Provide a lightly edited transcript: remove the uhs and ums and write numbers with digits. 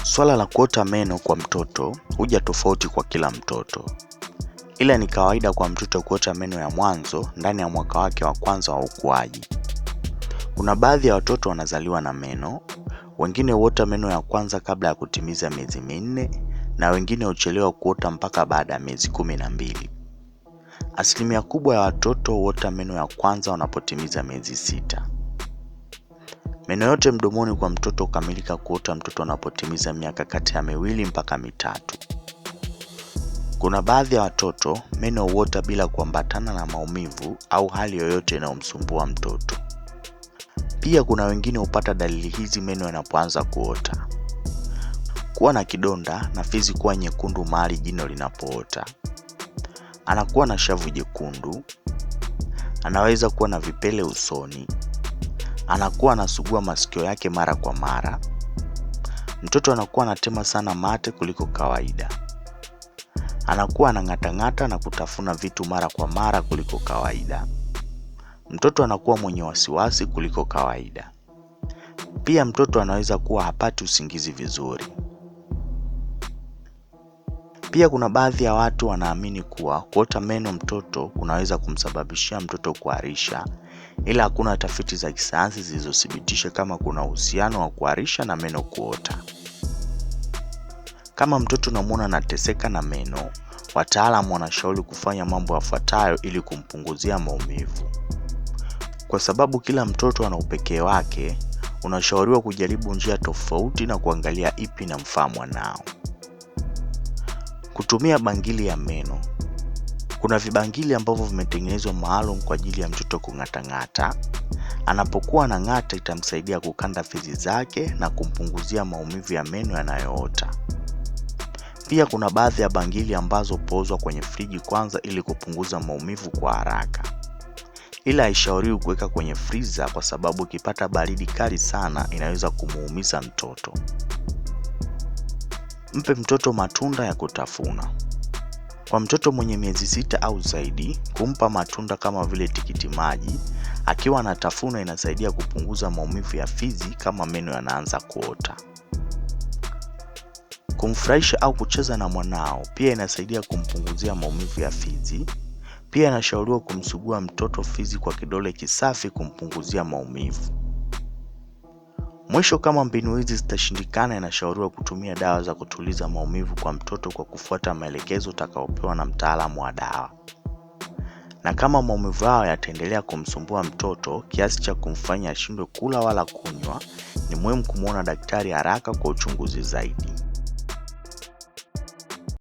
Swala la kuota meno kwa mtoto huja tofauti kwa kila mtoto, ila ni kawaida kwa mtoto kuota meno ya mwanzo ndani ya mwaka wake wa kwanza wa ukuaji. Kuna baadhi ya watoto wanazaliwa na meno, wengine huota meno ya kwanza kabla ya kutimiza miezi minne, na wengine huchelewa kuota mpaka baada ya miezi 12. Asilimia kubwa ya watoto huota meno ya kwanza wanapotimiza miezi 6. Meno yote mdomoni kwa mtoto hukamilika kuota mtoto anapotimiza miaka kati ya 2 mpaka 3. Kuna baadhi ya watoto meno huota bila kuambatana na maumivu au hali yoyote inayomsumbua mtoto. Pia kuna wengine hupata dalili hizi meno yanapoanza kuota: kuwa na kidonda na fizi kuwa nyekundu mahali jino linapoota, anakuwa na shavu jekundu, anaweza kuwa na vipele usoni, anakuwa anasugua masikio yake mara kwa mara, mtoto anakuwa anatema sana mate kuliko kawaida, anakuwa anang'atang'ata na kutafuna vitu mara kwa mara kuliko kawaida, mtoto anakuwa mwenye wasiwasi kuliko kawaida. Pia mtoto anaweza kuwa hapati usingizi vizuri. Pia kuna baadhi ya watu wanaamini kuwa kuota meno mtoto kunaweza kumsababishia mtoto kuharisha, ila hakuna tafiti za kisayansi zilizothibitisha kama kuna uhusiano wa kuharisha na meno kuota. Kama mtoto unamuona anateseka na meno, wataalamu wanashauri kufanya mambo yafuatayo ili kumpunguzia maumivu. Kwa sababu kila mtoto ana upekee wake, unashauriwa kujaribu njia tofauti na kuangalia ipi inamfaa mwanao. Kutumia bangili ya meno. Kuna vibangili ambavyo vimetengenezwa maalum kwa ajili ya mtoto kung'atang'ata. Anapokuwa anang'ata itamsaidia kukanda fizi zake na kumpunguzia maumivu ya meno yanayoota. Pia kuna baadhi ya bangili ambazo hupozwa kwenye friji kwanza ili kupunguza maumivu kwa haraka. Ila haishauriwi kuweka kwenye freezer kwa sababu ikipata baridi kali sana inaweza kumuumiza mtoto. Mpe mtoto matunda ya kutafuna. Kwa mtoto mwenye miezi 6 au zaidi, kumpa matunda kama vile tikiti maji akiwa anatafuna inasaidia kupunguza maumivu ya fizi kama meno yanaanza kuota. Kumfurahisha au kucheza na mwanao pia inasaidia kumpunguzia maumivu ya fizi. Pia inashauriwa kumsugua mtoto fizi kwa kidole kisafi kumpunguzia maumivu. Mwisho, kama mbinu hizi zitashindikana, inashauriwa kutumia dawa za kutuliza maumivu kwa mtoto kwa kufuata maelekezo utakayopewa na mtaalamu wa dawa. Na kama maumivu hayo yataendelea kumsumbua mtoto kiasi cha kumfanya ashindwe kula wala kunywa, ni muhimu kumuona daktari haraka kwa uchunguzi zaidi.